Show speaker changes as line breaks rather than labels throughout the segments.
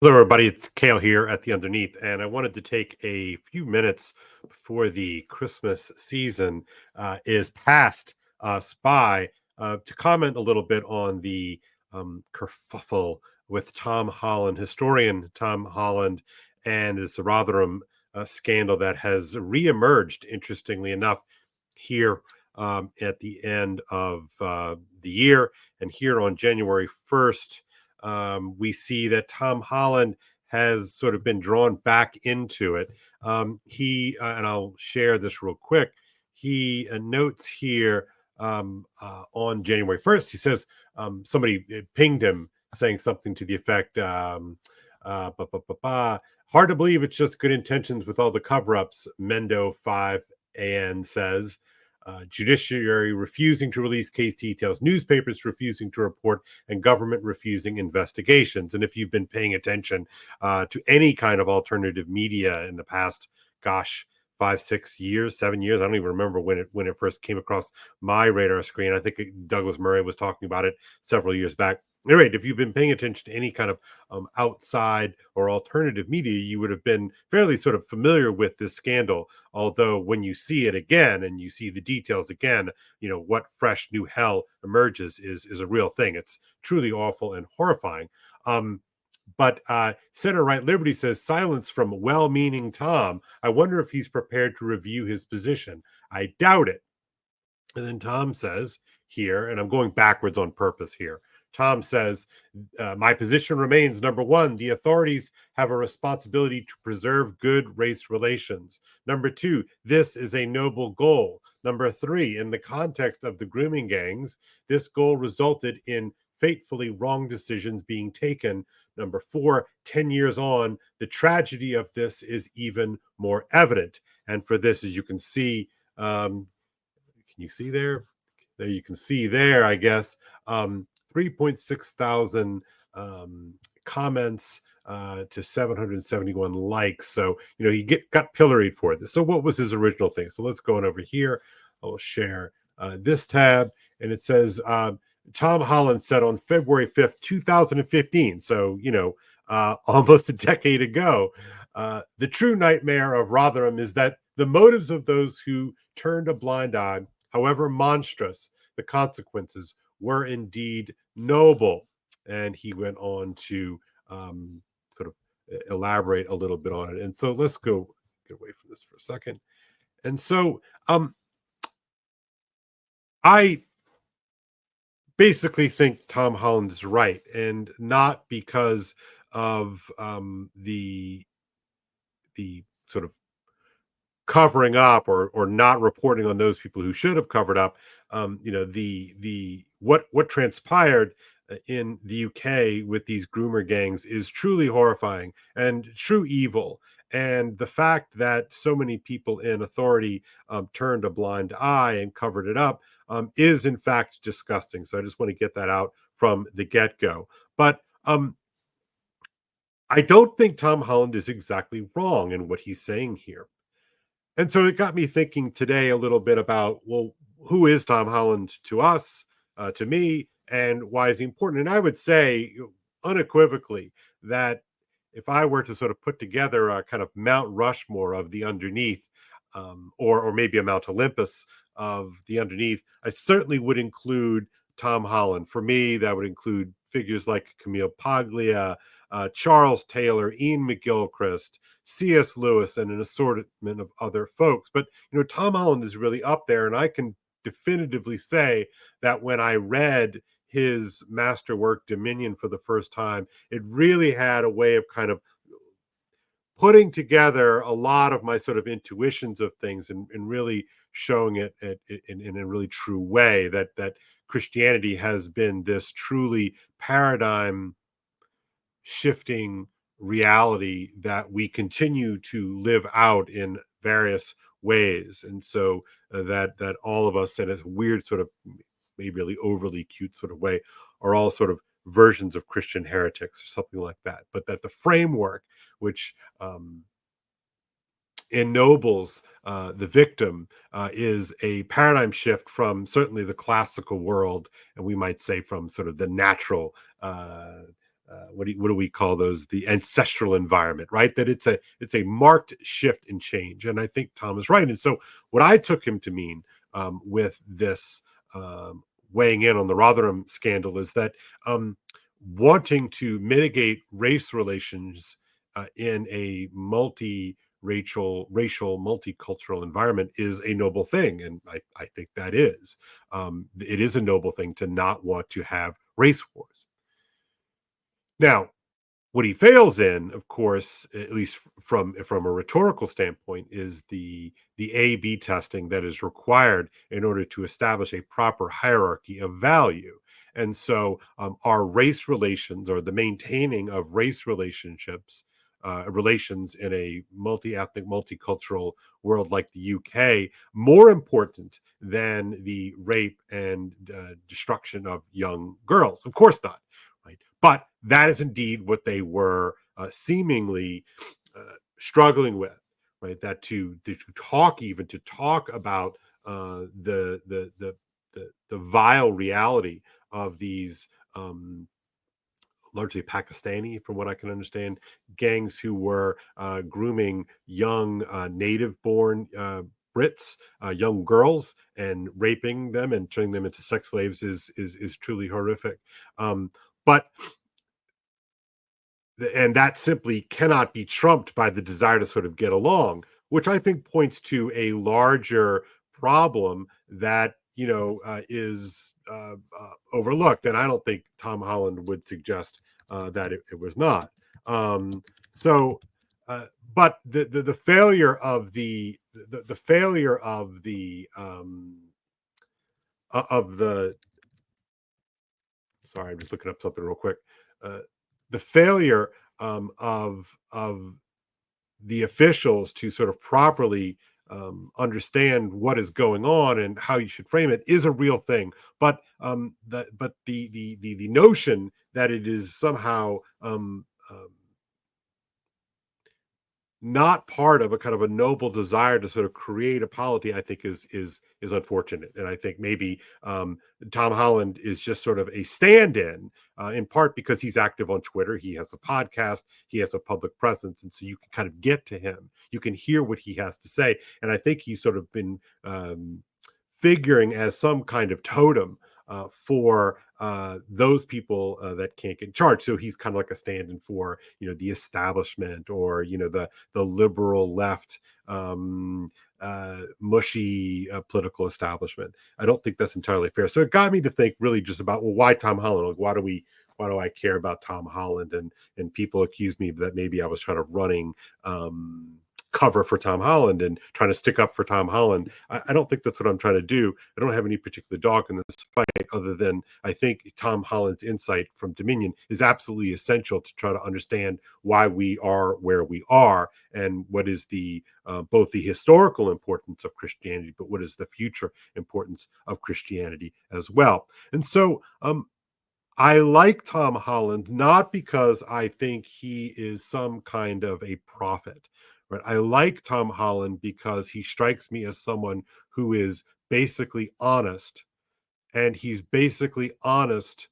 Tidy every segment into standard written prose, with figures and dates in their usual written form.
Hello, everybody. It's Kale here at the Underneath, and I wanted to take a few minutes before the Christmas season is past us by to comment a little bit on the kerfuffle with Tom Holland, historian Tom Holland, and this Rotherham scandal that has reemerged, interestingly enough, here at the end of the year. And here on January 1st, we see that Tom Holland has sort of been drawn back into it. And I'll share this real quick. He notes here on January 1st, he says somebody pinged him saying something to the effect, ba, ba, ba, ba. Hard to believe it's just good intentions with all the cover-ups, Mendo 5AN says. Judiciary refusing to release case details, newspapers refusing to report, and government refusing investigations. And if you've been paying attention to any kind of alternative media in the past, gosh, 5, 6 years, 7 years, I don't even remember when it first came across my radar screen. I think Douglas Murray was talking about it several years back. Anyway, if you've been paying attention to any kind of outside or alternative media, you would have been fairly sort of familiar with this scandal. Although when you see it again and you see the details again, what fresh new hell emerges is a real thing. It's truly awful and horrifying. But Center Right Liberty says silence from well-meaning Tom. I wonder if he's prepared to review his position. I doubt it. And then Tom says here, and I'm going backwards on purpose here. Tom says, my position remains number one, the authorities have a responsibility to preserve good race relations. Number two, this is a noble goal. Number three, in the context of the grooming gangs, this goal resulted in fatefully wrong decisions being taken. Number four, 10 years on, the tragedy of this is even more evident. And for this, as you can see, can you see there? There you can see there, I guess, 3.6 thousand comments to 771 likes. So, he got pilloried for this. So what was his original thing? So let's go on over here. I'll share this tab. And it says, Tom Holland said on February 5th, 2015. So, almost a decade ago, the true nightmare of Rotherham is that the motives of those who turned a blind eye, however monstrous the consequences, were indeed noble. And he went on to sort of elaborate a little bit on it. And so let's get away from this for a second. And so I basically think Tom Holland is right, and not because of the sort of covering up or not reporting on those people who should have covered up. The what transpired in the UK with these groomer gangs is truly horrifying and true evil. And the fact that so many people in authority turned a blind eye and covered it up is in fact disgusting. So I just want to get that out from the get-go. But I don't think Tom Holland is exactly wrong in what he's saying here. And so it got me thinking today a little bit about, well, who is Tom Holland to us, to me, and why is he important? And I would say unequivocally that if I were to sort of put together a kind of Mount Rushmore of the Underneath, or maybe a Mount Olympus of the Underneath, I certainly would include Tom Holland. For me, that would include figures like Camille Paglia, Charles Taylor, Ian McGilchrist, C.S. Lewis, and an assortment of other folks. But, Tom Holland is really up there, and I can definitively say that when I read his masterwork, Dominion, for the first time, it really had a way of kind of putting together a lot of my sort of intuitions of things and really showing it in a really true way that Christianity has been this truly paradigm shifting reality that we continue to live out in various ways. And so that all of us, in a weird sort of maybe really overly cute sort of way, are all sort of versions of Christian heretics or something like that. But that the framework which ennobles the victim is a paradigm shift from certainly the classical world, and we might say from sort of the natural what do we call those, the ancestral environment, right? That it's a marked shift in change, and I think Tom is right. And so what I took him to mean, with this, um, weighing in on the Rotherham scandal, is that, um, wanting to mitigate race relations, in a racial, multicultural environment is a noble thing, and I think that is. It is a noble thing to not want to have race wars. Now, what he fails in, of course, at least from a rhetorical standpoint, is the A/B testing that is required in order to establish a proper hierarchy of value. And so, our race relations, or the maintaining of race relations in a multi-ethnic, multicultural world like the UK, more important than the rape and, destruction of young girls? Of course not, right? But that is indeed what they were, seemingly, struggling with, right? That to talk about, the vile reality of these, largely Pakistani, from what I can understand, gangs who were, grooming young, native-born, Brits, young girls, and raping them and turning them into sex slaves is truly horrific. But and that simply cannot be trumped by the desire to sort of get along, which I think points to a larger problem that, is, overlooked. And I don't think Tom Holland would suggest, that it was not. Um, so, uh, but the failure of the failure of the sorry, I'm just looking up something real quick. Uh, the failure, of the officials to sort of properly, understand what is going on and how you should frame it is a real thing. But, the notion that it is somehow, not part of a kind of a noble desire to sort of create a polity, I think is unfortunate. And I think maybe, Tom Holland is just sort of a stand-in, in part because he's active on Twitter. He has a podcast, he has a public presence, and so you can kind of get to him. You can hear what he has to say, and I think he's sort of been, figuring as some kind of totem, for, those people, that can't get in charge. So he's kind of like a stand-in for, the establishment, or, the liberal left, mushy, political establishment. I don't think that's entirely fair. So it got me to think really just about, well, why Tom Holland? Like, why do I care about Tom Holland? And people accuse me that maybe I was trying to running, cover for Tom Holland and trying to stick up for Tom Holland. I don't think that's what I'm trying to do. I don't have any particular dog in this fight, other than I think Tom Holland's insight from Dominion is absolutely essential to try to understand why we are where we are, and what is the, both the historical importance of Christianity, but what is the future importance of Christianity as well. And so, I like Tom Holland not because I think he is some kind of a prophet, right? I like Tom Holland because he strikes me as someone who is basically honest, and he's basically honest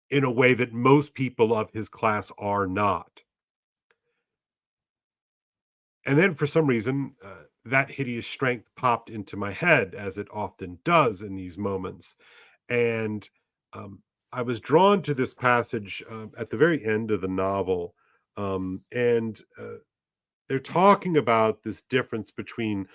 in a way that most people of his class are not. And then for some reason, that hideous strength popped into my head, as it often does in these moments. And, I was drawn to this passage, at the very end of the novel, and, they're talking about this difference between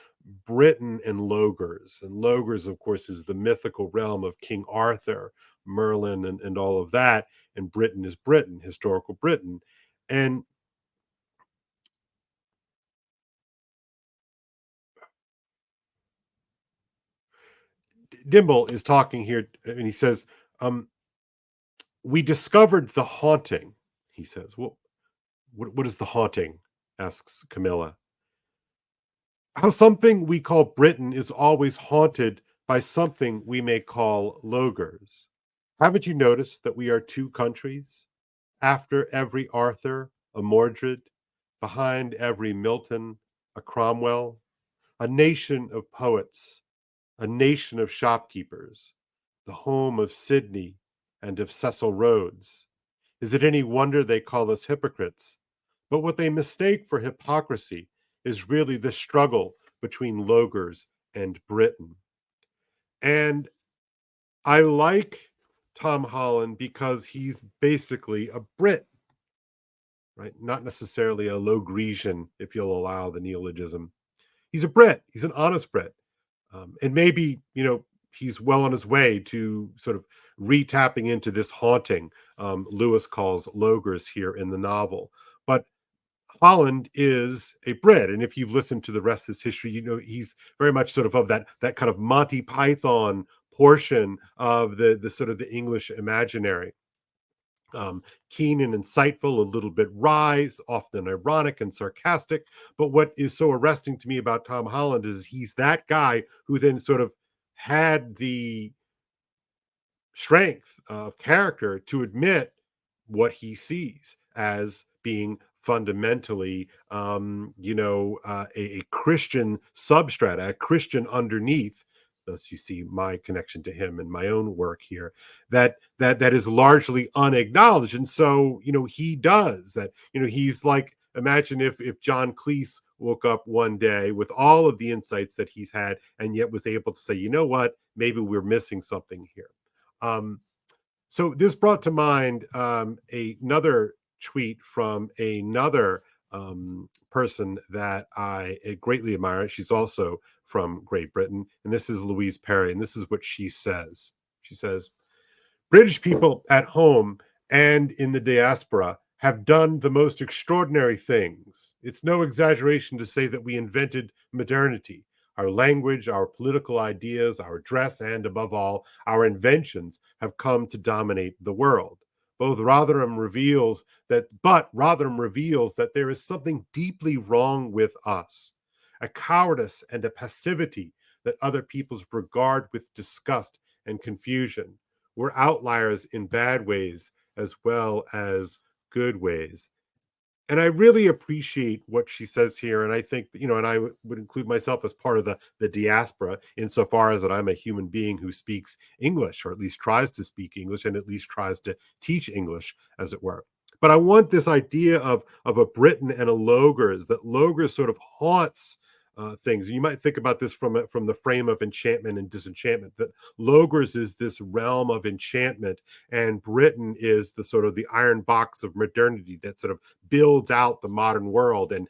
Britain and Logres. And Logres, of course, is the mythical realm of King Arthur, Merlin, and all of that. And Britain is Britain, historical Britain. And Dimble is talking here, and he says, um, "We discovered the haunting." He says, "Well, what is the haunting?" asks Camilla. "How something we call Britain is always haunted by something we may call Logres. Haven't you noticed that we are two countries? After every Arthur, a Mordred; behind every Milton, a Cromwell; a nation of poets, a nation of shopkeepers, the home of Sidney and of Cecil Rhodes. Is it any wonder they call us hypocrites? But what they mistake for hypocrisy is really the struggle between Logers and Britain. And I like Tom Holland because he's basically a Brit, right? Not necessarily a Logresian, if you'll allow the neologism. He's a Brit. He's an honest Brit. And maybe, he's well on his way to sort of re-tapping into this haunting Lewis calls Logers here in the novel. But Holland is a Brit, and if you've listened to the rest of his history, he's very much sort of that kind of Monty Python portion of the sort of the English imaginary. Keen and insightful, a little bit wry, often ironic and sarcastic. But what is so arresting to me about Tom Holland is he's that guy who then sort of had the strength of character to admit what he sees as being fundamentally, a Christian substrata, a Christian underneath. Thus, you see my connection to him and my own work here. That is largely unacknowledged, and so he does that. He's like, imagine if John Cleese woke up one day with all of the insights that he's had, and yet was able to say, you know what, maybe we're missing something here. Um, so this brought to mind another tweet from another person that I greatly admire. She's also from Great Britain, and this is Louise Perry, and this is what she says. She says, British people at home and in the diaspora have done the most extraordinary things. It's no exaggeration to say that we invented modernity. Our language, our political ideas, our dress, and above all, our inventions have come to dominate the world. Rotherham reveals that there is something deeply wrong with us, a cowardice and a passivity that other peoples regard with disgust and confusion. We're outliers in bad ways as well as good ways. And I really appreciate what she says here. And I think, and I would include myself as part of the diaspora insofar as that I'm a human being who speaks English, or at least tries to speak English, and at least tries to teach English, as it were. But I want this idea of a Briton and a Logers, that Logers sort of haunts things. And you might think about this from the frame of enchantment and disenchantment, that Logers is this realm of enchantment, and Britain is the sort of the iron box of modernity that sort of builds out the modern world and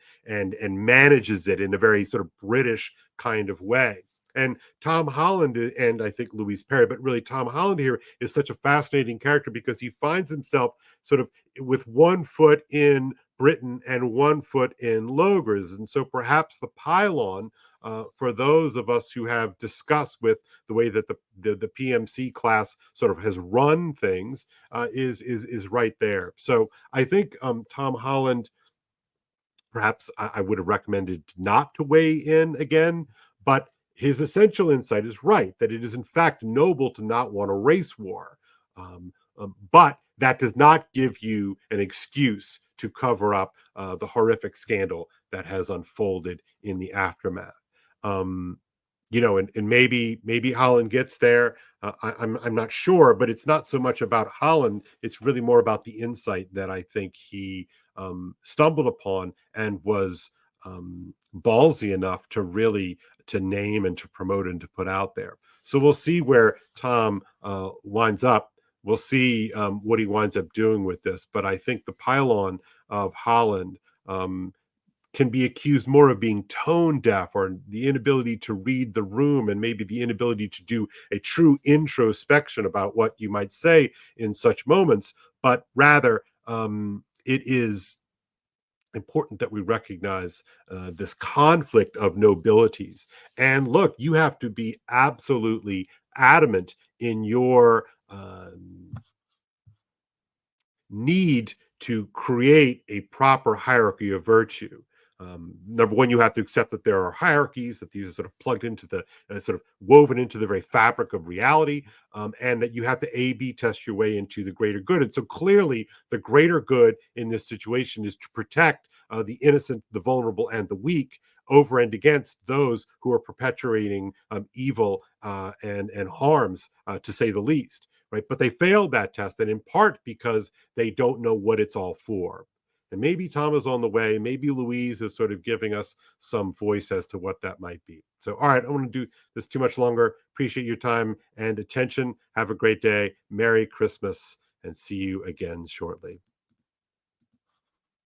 manages it in a very sort of British kind of way. And Tom Holland, and I think Louise Perry, but really Tom Holland here is such a fascinating character because he finds himself sort of with one foot in Britain and one foot in Logers. And so perhaps the pylon, for those of us who have discussed with the way that the PMC class sort of has run things, is right there. So I think Tom Holland, perhaps I would have recommended not to weigh in again, but his essential insight is right, that it is in fact noble to not want a race war. But that does not give you an excuse to cover up the horrific scandal that has unfolded in the aftermath. Um, and maybe Holland gets there. I'm not sure, but it's not so much about Holland. It's really more about the insight that I think he stumbled upon and was ballsy enough to really to name and to promote and to put out there. So we'll see where Tom winds up. We'll see what he winds up doing with this. But I think the pylon of Holland can be accused more of being tone deaf, or the inability to read the room, and maybe the inability to do a true introspection about what you might say in such moments, but rather it is important that we recognize this conflict of nobilities. And look, you have to be absolutely adamant in your need to create a proper hierarchy of virtue. Number one, you have to accept that there are hierarchies, that these are sort of plugged into the sort of woven into the very fabric of reality, and that you have to A/B test your way into the greater good. And so clearly, the greater good in this situation is to protect the innocent, the vulnerable, and the weak over and against those who are perpetuating evil and harms, to say the least. right? But they failed that test, and in part because they don't know what it's all for. And maybe Tom is on the way. Maybe Louise is sort of giving us some voice as to what that might be. So, all right, I don't want to do this too much longer. Appreciate your time and attention. Have a great day. Merry Christmas, and see you again shortly.